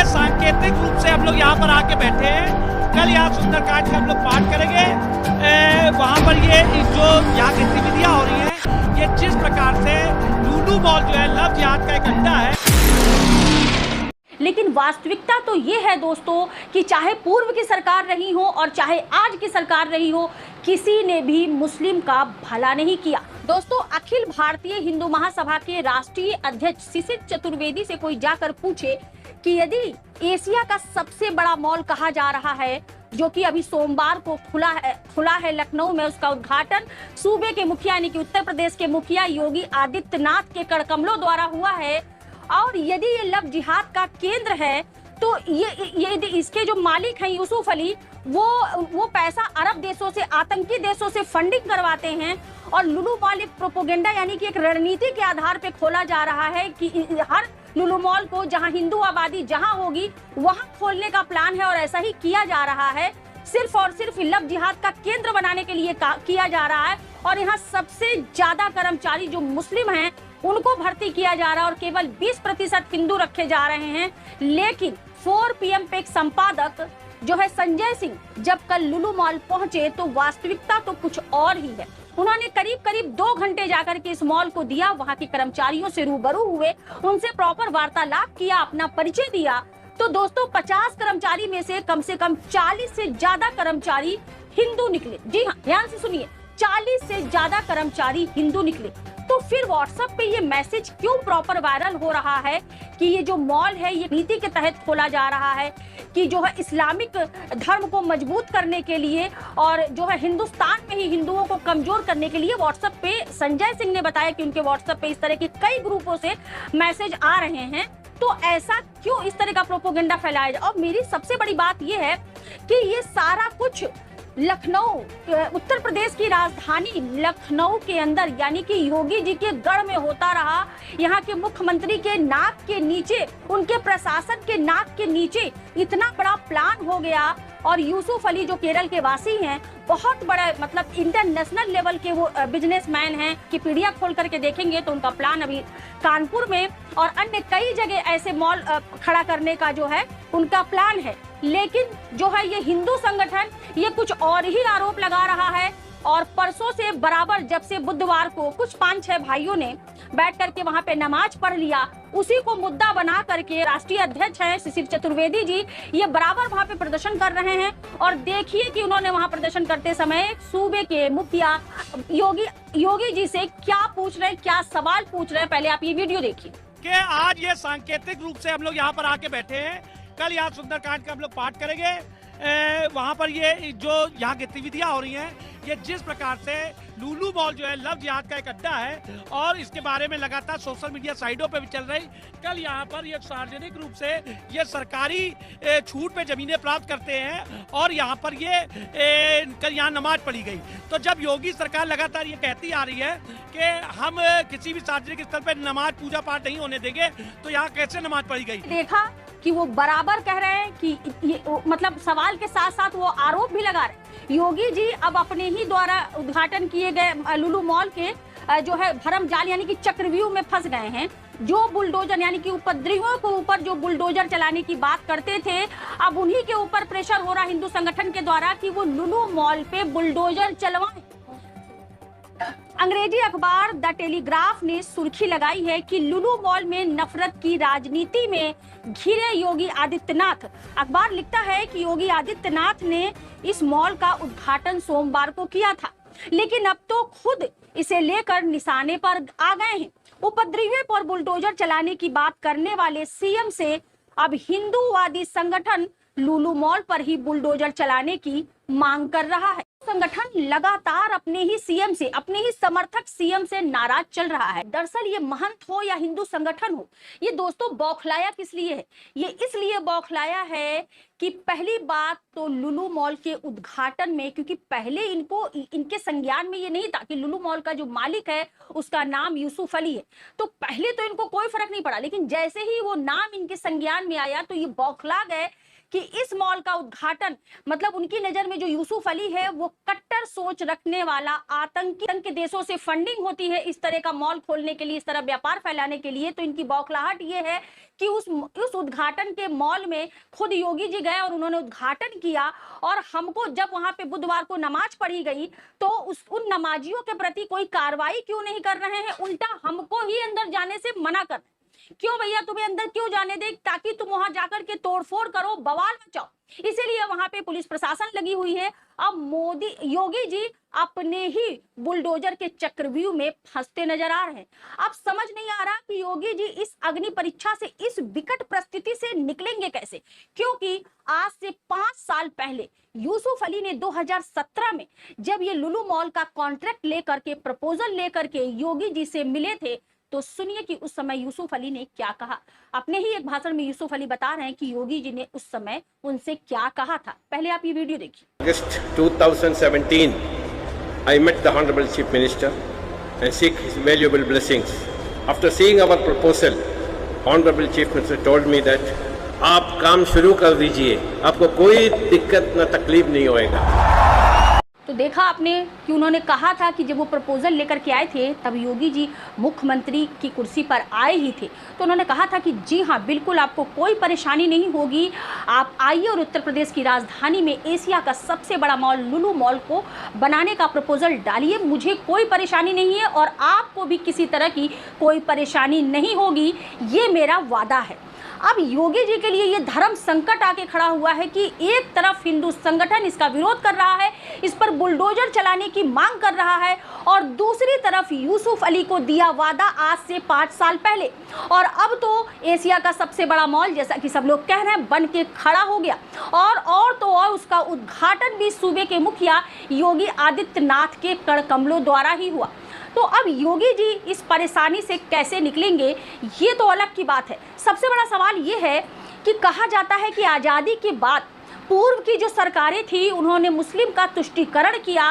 ये सांकेतिक रूप से हम लोग यहाँ पर आके बैठे हैं। कल यहाँ सुंदरकांड का हम लोग पाठ करेंगे। वहाँ पर ये जो यहाँ गतिविधियाँ हो रही हैं, ये जिस प्रकार से लुलु मॉल जो है लव जिहाद का एक अड्डा है। लेकिन वास्तविकता तो ये है दोस्तों कि चाहे पूर्व की सरकार रही हो और चाहे आज की सरकार रही हो, किसी ने भी मुस्लिम का भला नहीं किया। दोस्तों, अखिल भारतीय हिंदू महासभा के राष्ट्रीय अध्यक्ष शिशिर चतुर्वेदी से कोई जाकर पूछे कि यदि एशिया का सबसे बड़ा मॉल कहा जा रहा है, जो कि अभी सोमवार को खुला है लखनऊ में, उसका उद्घाटन सूबे के मुखिया यानी कि उत्तर प्रदेश के मुखिया योगी आदित्यनाथ के कड़कमलों द्वारा हुआ है, और यदि ये लव जिहाद का केंद्र है, तो ये इसके जो मालिक हैं यूसुफ अली, वो पैसा अरब देशों से, आतंकी देशों से फंडिंग करवाते हैं, और लुलु मॉल एक प्रोपोगेंडा यानी कि एक रणनीति के आधार पे खोला जा रहा है कि हर लुलु मॉल को जहां हिंदू आबादी जहां होगी वहां खोलने का प्लान है, और ऐसा ही किया जा रहा है। सिर्फ और सिर्फ लव जिहाद का केंद्र बनाने के लिए किया जा रहा है, और यहाँ सबसे ज्यादा कर्मचारी जो मुस्लिम हैं उनको भर्ती किया जा रहा है, और केवल 20% हिंदू रखे जा रहे हैं। लेकिन 4 PM पे एक संपादक जो है संजय सिंह जब कल लुलु मॉल पहुंचे तो वास्तविकता तो कुछ और ही है। उन्होंने करीब 2 घंटे जाकर के इस मॉल को दिया, वहां के कर्मचारियों से रूबरू हुए, उनसे प्रॉपर वार्तालाप किया, अपना परिचय दिया। तो दोस्तों, 50 कर्मचारी में से कम 40 से ज्यादा कर्मचारी हिंदू निकले। जी हाँ, ध्यान से सुनिए, 40 से ज्यादा कर्मचारी हिंदू निकले। तो फिर व्हाट्सएप पे ये मैसेज क्यों प्रॉपर वायरल हो रहा है कि ये जो मॉल है ये नीति के तहत खोला जा रहा है, कि जो है इस्लामिक धर्म को मजबूत करने के लिए और जो है हिंदुस्तान में ही हिंदुओं को कमजोर करने के लिए। व्हाट्सएप पे संजय सिंह ने बताया कि उनके व्हाट्सएप पे इस तरह के कई ग्रुपों से मैसेज आ रहे हैं, तो ऐसा क्यों इस तरह का प्रोपोगेंडा फैलाया जाए। और मेरी सबसे बड़ी बात ये है कि ये सारा कुछ लखनऊ, उत्तर प्रदेश की राजधानी लखनऊ के अंदर यानी कि योगी जी के गढ़ में होता रहा। यहाँ के मुख्यमंत्री के नाक के नीचे, उनके प्रशासन के नाक के नीचे इतना बड़ा प्लान हो गया, और यूसुफ अली जो केरल के वासी हैं, बहुत बड़ा मतलब इंटरनेशनल लेवल के वो बिजनेसमैन हैं कि पीडिया खोल करके देखेंगे तो उनका प्लान अभी कानपुर में और अन्य कई जगह ऐसे मॉल खड़ा करने का जो है उनका प्लान है। लेकिन जो है ये हिंदू संगठन ये कुछ और ही आरोप लगा रहा है, और परसों से बराबर जब से बुधवार को कुछ 5-6 भाइयों ने बैठ करके वहां पे नमाज पढ़ लिया, उसी को मुद्दा बना करके राष्ट्रीय अध्यक्ष हैं शिशिर चतुर्वेदी जी ये बराबर वहां पे प्रदर्शन कर रहे हैं। और देखिए कि उन्होंने वहां प्रदर्शन करते समय सूबे के मुखिया योगी जी से क्या पूछ रहे हैं, क्या सवाल पूछ रहे हैं, पहले आप ये वीडियो देखिए। कि आज ये सांकेतिक रूप से हम लोग यहाँ पर आके बैठे हैं। कल यहाँ सुंदरकांड का हम लोग पाठ करेंगे। वहाँ पर ये जो यहाँ गतिविधियाँ हो रही हैं, ये जिस प्रकार से लुलु मॉल जो है लव जिहाद का एक अड्डा है, और इसके बारे में लगातार सोशल मीडिया साइटों पे भी चल रही। कल यहाँ पर ये सार्वजनिक रूप से ये सरकारी छूट पे जमीनें प्राप्त करते हैं, और यहाँ पर ये कल यहाँ नमाज पढ़ी गई। तो जब योगी सरकार लगातार ये कहती आ रही है कि हम किसी भी सार्वजनिक स्थल पर नमाज पूजा पाठ नहीं होने देंगे, तो यहाँ कैसे नमाज पढ़ी गई। देखा कि वो बराबर कह रहे हैं कि ये मतलब सवाल के साथ साथ वो आरोप भी लगा रहे। योगी जी अब अपने ही द्वारा उद्घाटन किए गए लुलु मॉल के जो है भरम जाल यानी कि चक्रव्यूह में फंस गए हैं। जो बुलडोजर यानी कि उपद्रवियों के ऊपर जो बुलडोजर चलाने की बात करते थे, अब उन्हीं के ऊपर प्रेशर हो रहा हिंदू संगठन के द्वारा कि वो लुलु मॉल पे बुलडोजर चलवाएं। अंग्रेजी अखबार द टेलीग्राफ ने सुर्खी लगाई है कि लुलु मॉल में नफरत की राजनीति में घिरे योगी आदित्यनाथ। अखबार लिखता है कि योगी आदित्यनाथ ने इस मॉल का उद्घाटन सोमवार को किया था, लेकिन अब तो खुद इसे लेकर निशाने पर आ गए हैं। उपद्रवियों पर बुलडोजर चलाने की बात करने वाले सीएम से अब हिंदूवादी संगठन लुलु मॉल पर ही बुलडोजर चलाने की मांग कर रहा है। संगठन लगातार अपने ही सीएम से, अपने ही समर्थक सीएम से नाराज चल रहा है। दरअसल ये महंत हो या हिंदू संगठन हो, ये दोस्तों बौखलाया किस लिए है? ये इसलिए बौखलाया है कि पहली बात तो लुलु मॉल के उद्घाटन में, क्योंकि पहले इनके संज्ञान में ये नहीं था कि लुलु मॉल का जो मालिक है उसका नाम यूसुफ अली है, तो पहले तो इनको कोई फर्क नहीं पड़ा। लेकिन जैसे ही वो नाम इनके संज्ञान में आया तो ये बौखला गए कि इस मॉल का उद्घाटन मतलब उनकी नजर में जो यूसुफ अली है वो कट्टर सोच रखने वाला आतंकी के देशों से फंडिंग होती है इस तरह का मॉल खोलने के लिए, इस तरह व्यापार फैलाने के लिए। तो इनकी बौखलाहट ये है कि उस उद्घाटन के मॉल में खुद योगी जी गए और उन्होंने उद्घाटन किया, और हमको जब वहां पे बुधवार को नमाज पढ़ी गई तो उन नमाजियों के प्रति कोई कार्रवाई क्यों नहीं कर रहे हैं, उल्टा हमको ही अंदर जाने से मना कर। क्यों भैया, तुम्हें अंदर क्यों जाने दे, ताकि तुम वहां जाकर के तोड़फोड़ करो, बवाल मचाओ, इसीलिए वहां पे पुलिस प्रशासन लगी हुई है। अब योगी जी अपने ही बुलडोजर के चक्रव्यूह में फंसते नजर आ रहे हैं। अब समझ नहीं आ रहा कि योगी जी इस अग्नि परीक्षा से, इस विकट परिस्थिति से निकलेंगे कैसे, क्योंकि आज से 5 साल पहले यूसुफ अली ने 2017 में जब ये लुलु मॉल का कॉन्ट्रैक्ट लेकर के, प्रपोजल लेकर के योगी जी से मिले थे, तो सुनिए कि उस समय यूसुफ अली ने क्या कहा। अपने ही एक भाषण में यूसुफ अली बता रहे हैं कि योगी जी ने उस समय उनसे क्या कहा था। पहले आप ये वीडियो देखिए। August 2017, I met the Honorable Chief Minister and seek his valuable blessings. After seeing our proposal, Honorable Chief Minister told me that आप काम शुरू कर दीजिए, आपको कोई दिक्कत न तकलीफ नहीं होएगा। तो देखा आपने कि उन्होंने कहा था कि जब वो प्रपोजल लेकर के आए थे तब योगी जी मुख्यमंत्री की कुर्सी पर आए ही थे, तो उन्होंने कहा था कि जी हाँ बिल्कुल आपको कोई परेशानी नहीं होगी, आप आइए और उत्तर प्रदेश की राजधानी में एशिया का सबसे बड़ा मॉल लुलु मॉल को बनाने का प्रपोजल डालिए, मुझे कोई परेशानी नहीं है और आपको भी किसी तरह की कोई परेशानी नहीं होगी, ये मेरा वादा है। अब योगी जी के लिए ये धर्म संकट आके खड़ा हुआ है कि एक तरफ हिंदू संगठन इसका विरोध कर रहा है, इस पर बुलडोजर चलाने की मांग कर रहा है, और दूसरी तरफ यूसुफ अली को दिया वादा आज से 5 साल पहले, और अब तो एशिया का सबसे बड़ा मॉल जैसा कि सब लोग कह रहे हैं बन के खड़ा हो गया, और तो और उसका उद्घाटन भी सूबे के मुखिया योगी आदित्यनाथ के कड़कमलों द्वारा ही हुआ। तो अब योगी जी इस परेशानी से कैसे निकलेंगे, ये तो अलग की बात है। सबसे बड़ा सवाल ये है कि कहा जाता है कि आज़ादी के बाद पूर्व की जो सरकारें थी उन्होंने मुस्लिम का तुष्टीकरण किया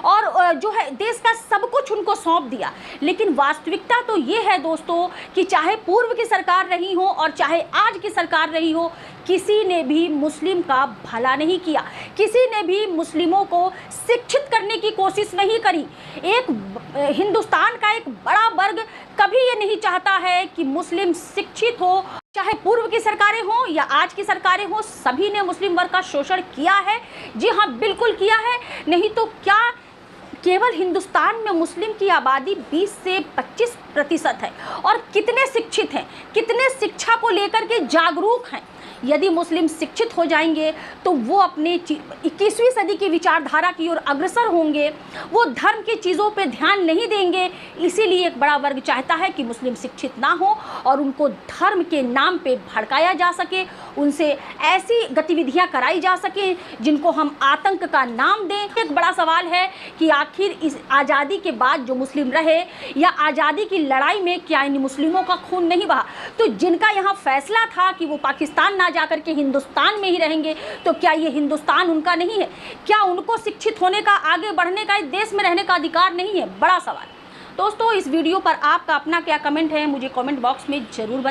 और जो है देश का सब कुछ उनको सौंप दिया, लेकिन वास्तविकता तो ये है दोस्तों कि चाहे पूर्व की सरकार रही हो और चाहे आज की सरकार रही हो, किसी ने भी मुस्लिम का भला नहीं किया, किसी ने भी मुस्लिमों को शिक्षित करने की कोशिश नहीं करी। एक हिंदुस्तान का एक बड़ा वर्ग कभी ये नहीं चाहता है कि मुस्लिम शिक्षित हो, चाहे पूर्व की सरकारें हो या आज की सरकारें हो, सभी ने मुस्लिम वर्ग का शोषण किया है। जी हाँ बिल्कुल किया है, नहीं तो क्या केवल हिंदुस्तान में मुस्लिम की आबादी 20 से 25% है, और कितने शिक्षित हैं, कितने शिक्षा को लेकर के जागरूक हैं। यदि मुस्लिम शिक्षित हो जाएंगे तो वो अपने 21वीं सदी की विचारधारा की ओर अग्रसर होंगे, वो धर्म की चीज़ों पे ध्यान नहीं देंगे। इसीलिए एक बड़ा वर्ग चाहता है कि मुस्लिम शिक्षित ना हो और उनको धर्म के नाम पे भड़काया जा सके, उनसे ऐसी गतिविधियां कराई जा सके जिनको हम आतंक का नाम दें। एक बड़ा सवाल है कि आखिर इस आज़ादी के बाद जो मुस्लिम रहे या आज़ादी की लड़ाई में क्या इन मुस्लिमों का खून नहीं बहा? तो जिनका यहाँ फैसला था कि वो पाकिस्तान ना जाकर के हिंदुस्तान में ही रहेंगे, तो क्या ये हिंदुस्तान उनका नहीं है? क्या उनको शिक्षित होने का, आगे बढ़ने का, इस देश में रहने का अधिकार नहीं है? बड़ा सवाल। दोस्तों इस वीडियो पर आपका अपना क्या कमेंट है मुझे कमेंट बॉक्स में जरूर बताएं।